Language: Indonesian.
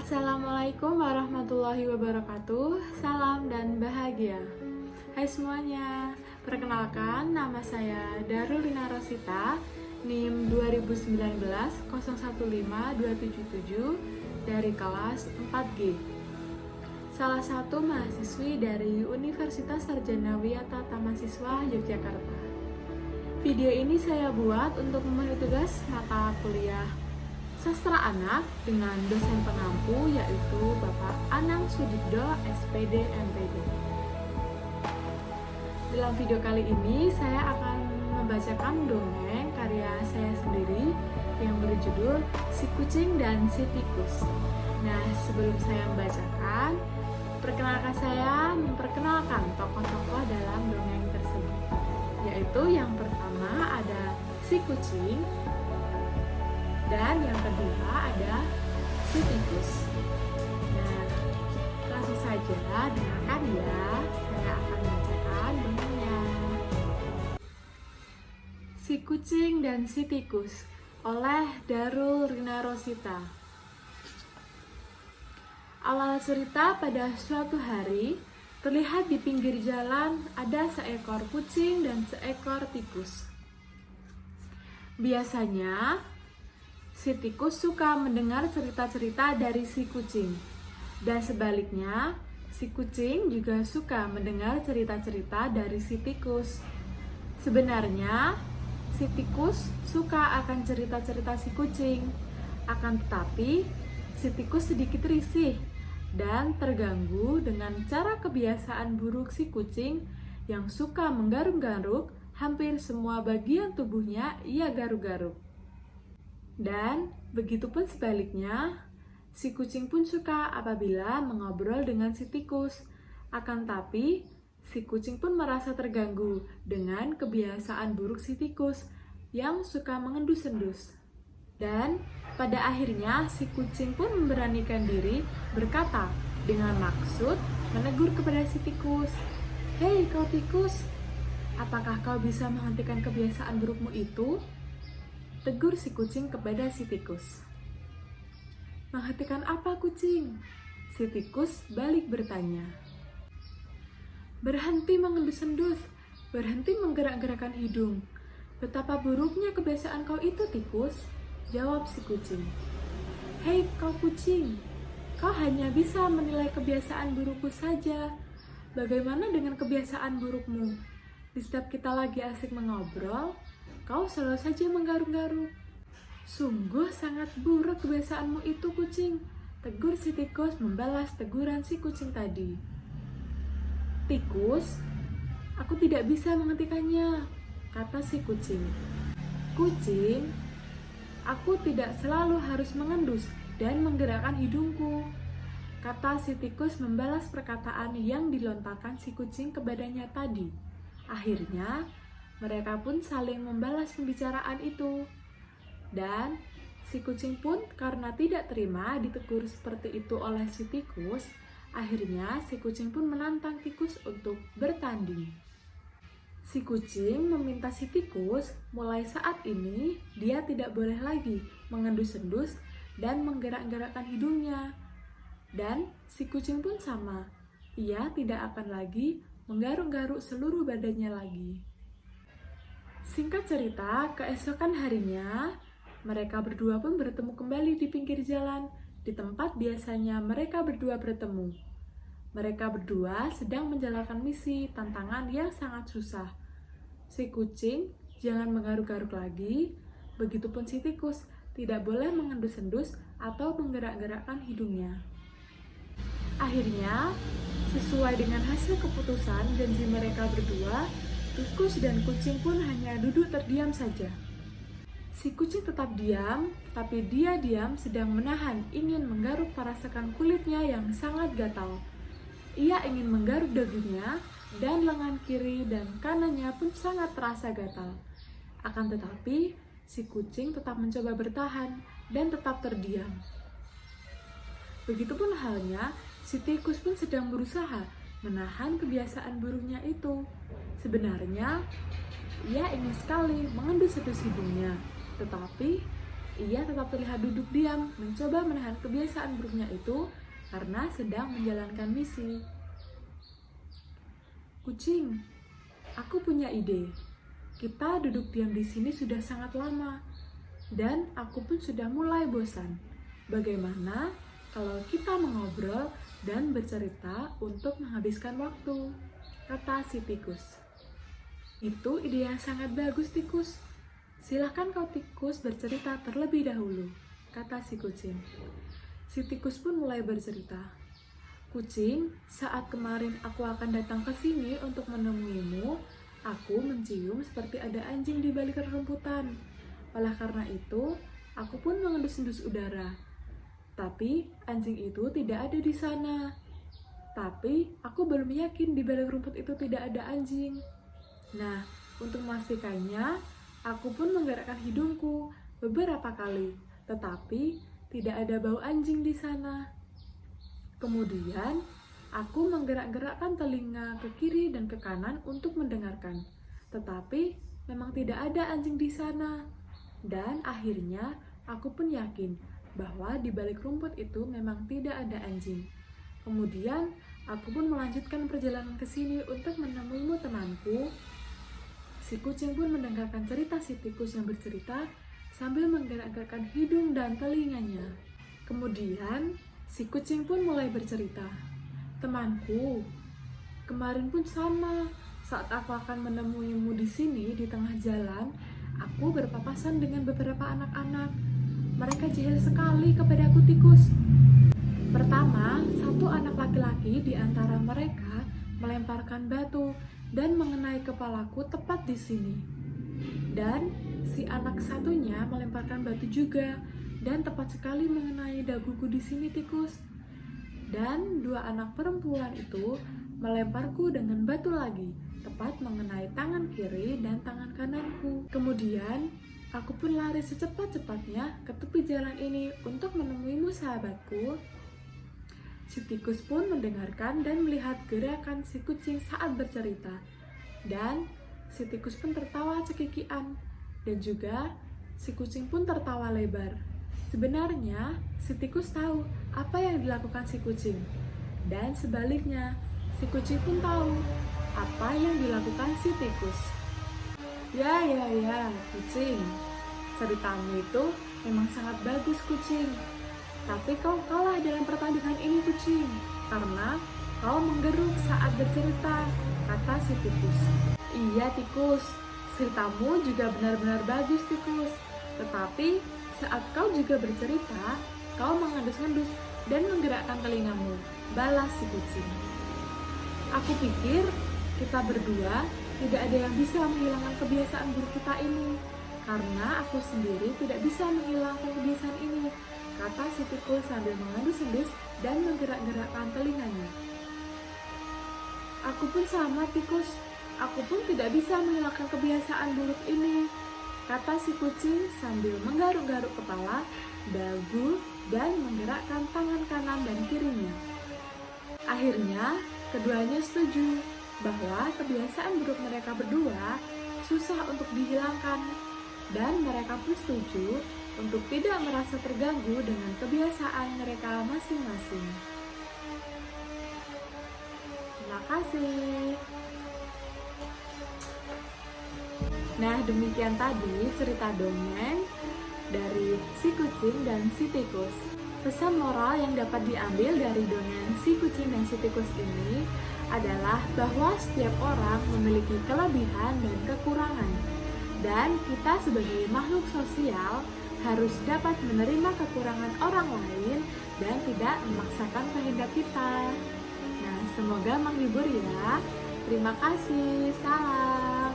Assalamualaikum warahmatullahi wabarakatuh. Salam dan bahagia. Hai semuanya, perkenalkan nama saya Darul Lina Rosita, NIM 2019-015277 dari kelas 4G. Salah satu mahasiswi dari Universitas Sarjana Wiyata Tamasiswa Yogyakarta. Video ini saya buat untuk memenuhi tugas mata kuliah Sastra Anak dengan dosen pengampu yaitu Bapak Anang Sudibdo, SPD, MPD. Dalam video kali ini saya akan membacakan dongeng karya saya sendiri yang berjudul Si Kucing dan Si Tikus. Nah, sebelum saya membacakan, perkenalkan saya memperkenalkan tokoh-tokoh dalam dongeng tersebut, yaitu yang pertama ada si kucing, dan yang kedua ada si tikus. Nah, langsung saja dengarkan ya, saya akan bacakan dongengnya. Si Kucing dan Si Tikus oleh Darul Lina Rosita. Awal cerita, pada suatu hari, terlihat di pinggir jalan ada seekor kucing dan seekor tikus. Biasanya, si tikus suka mendengar cerita-cerita dari si kucing, dan sebaliknya, si kucing juga suka mendengar cerita-cerita dari si tikus. Sebenarnya, si tikus suka akan cerita-cerita si kucing, akan tetapi si tikus sedikit risih dan terganggu dengan cara kebiasaan buruk si kucing yang suka menggaruk-garuk hampir semua bagian tubuhnya ia garuk-garuk. Dan begitupun sebaliknya, si kucing pun suka apabila mengobrol dengan si tikus. Akan tapi, si kucing pun merasa terganggu dengan kebiasaan buruk si tikus yang suka mengendus-endus. Dan pada akhirnya si kucing pun memberanikan diri berkata dengan maksud menegur kepada si tikus. "Hei kau tikus, apakah kau bisa menghentikan kebiasaan burukmu itu?" Tegur si kucing kepada si tikus. "Menghentikan apa, kucing?" Si tikus balik bertanya. "Berhenti mengendus-endus, berhenti menggerak-gerakkan hidung. Betapa buruknya kebiasaan kau itu, tikus," jawab si kucing. "Hei kau kucing, kau hanya bisa menilai kebiasaan burukku saja. Bagaimana dengan kebiasaan burukmu? Di setiap kita lagi asik mengobrol, kau selalu saja menggaruk-garuk. Sungguh sangat buruk kebiasaanmu itu, kucing," tegur si tikus membalas teguran si kucing tadi. "Tikus, aku tidak bisa menghentikannya," kata si kucing. "Kucing, aku tidak selalu harus mengendus dan menggerakkan hidungku," kata si tikus membalas perkataan yang dilontarkan si kucing kepadanya tadi. Akhirnya, mereka pun saling membalas pembicaraan itu. Dan si kucing pun karena tidak terima ditegur seperti itu oleh si tikus, akhirnya si kucing pun menantang tikus untuk bertanding. Si kucing meminta si tikus mulai saat ini dia tidak boleh lagi mengendus-endus dan menggerak-gerakkan hidungnya. Dan si kucing pun sama, ia tidak akan lagi menggaruk-garuk seluruh badannya lagi. Singkat cerita, keesokan harinya, mereka berdua pun bertemu kembali di pinggir jalan, di tempat biasanya mereka berdua bertemu. Mereka berdua sedang menjalankan misi tantangan yang sangat susah. Si kucing jangan menggaruk-garuk lagi, begitupun si tikus tidak boleh mengendus-endus atau menggerak-gerakkan hidungnya. Akhirnya, sesuai dengan hasil keputusan janji mereka berdua, tikus dan kucing pun hanya duduk terdiam saja. Si kucing tetap diam, tapi dia diam sedang menahan ingin menggaruk perasakan kulitnya yang sangat gatal. Ia ingin menggaruk dagunya, dan lengan kiri dan kanannya pun sangat terasa gatal. Akan tetapi, si kucing tetap mencoba bertahan dan tetap terdiam. Begitupun halnya, si tikus pun sedang berusaha menahan kebiasaan buruknya itu. Sebenarnya, ia ingin sekali mengendus-endus hidungnya, tetapi Ia tetap terlihat duduk diam, mencoba menahan kebiasaan buruknya itu karena sedang menjalankan misi. Kucing, aku punya ide. Kita duduk diam di sini sudah sangat lama, dan aku pun sudah mulai bosan. Bagaimana kalau kita mengobrol dan bercerita untuk menghabiskan waktu? Kata si tikus. Itu ide yang sangat bagus, tikus. Silahkan kau tikus bercerita terlebih dahulu, kata si kucing. Si tikus pun mulai bercerita. Kucing, saat kemarin aku akan datang ke sini untuk menemuimu, aku mencium seperti ada anjing di balik rerumputan. Oleh karena itu, aku pun mengendus-endus udara. Tapi anjing itu tidak ada di sana. Tapi aku belum yakin di balik rumput itu tidak ada anjing. Nah, untuk memastikannya, aku pun menggerakkan hidungku beberapa kali, tetapi tidak ada bau anjing di sana. Kemudian, aku menggerak-gerakkan telinga ke kiri dan ke kanan untuk mendengarkan, tetapi memang tidak ada anjing di sana. Dan akhirnya, aku pun yakin bahwa di balik rumput itu memang tidak ada anjing. Kemudian, aku pun melanjutkan perjalanan ke sini untuk menemuimu, temanku. Si kucing pun mendengarkan cerita si tikus yang bercerita sambil menggerak-gerakkan hidung dan telinganya. Kemudian, si kucing pun mulai bercerita. Temanku, kemarin pun sama. Saat aku akan menemuimu di sini di tengah jalan, aku berpapasan dengan beberapa anak-anak. Mereka jahil sekali kepadaku, tikus. Pertama, satu anak laki-laki di antara mereka melemparkan batu dan mengenai kepalaku tepat di sini. Dan si anak satunya melemparkan batu juga dan tepat sekali mengenai daguku di sini, tikus. Dan dua anak perempuan itu melemparku dengan batu lagi, tepat mengenai tangan kiri dan tangan kananku. Kemudian, aku pun lari secepat-cepatnya ke tepi jalan ini untuk menemuimu, sahabatku. Si tikus pun mendengarkan dan melihat gerakan si kucing saat bercerita. Dan si tikus pun tertawa cekikian. Dan juga si kucing pun tertawa lebar. Sebenarnya si tikus tahu apa yang dilakukan si kucing. Dan sebaliknya, si kucing pun tahu apa yang dilakukan si tikus. Ya, kucing. Ceritamu itu memang sangat bagus, kucing. Tapi kau kalah dalam pertandingan ini, kucing, karena kau menggeruk saat bercerita, kata si tikus. Iya, tikus, ceritamu juga benar-benar bagus, tikus. Tetapi saat kau juga bercerita, kau mengendus-endus dan menggerakkan telingamu, balas si kucing. Aku pikir kita berdua tidak ada yang bisa menghilangkan kebiasaan buruk kita ini, karena aku sendiri tidak bisa menghilangkan kebiasaan ini, kata si tikus sambil mengendus-endus dan menggerak-gerakkan telinganya. Aku pun sama, tikus. Aku pun tidak bisa menghilangkan kebiasaan buruk ini, kata si kucing sambil menggaruk-garuk kepala, dagu, dan menggerakkan tangan kanan dan kirinya. Akhirnya, keduanya setuju bahwa kebiasaan buruk mereka berdua susah untuk dihilangkan, dan mereka pun setuju untuk tidak merasa terganggu dengan kebiasaan mereka masing-masing. Terima kasih. Nah, demikian tadi cerita dongeng dari si kucing dan si tikus. Pesan moral yang dapat diambil dari dongeng si kucing dan si tikus ini adalah bahwa setiap orang memiliki kelebihan dan kekurangan. Dan kita sebagai makhluk sosial harus dapat menerima kekurangan orang lain dan tidak memaksakan kehendak kita. Nah, semoga menghibur ya. Terima kasih. Salam.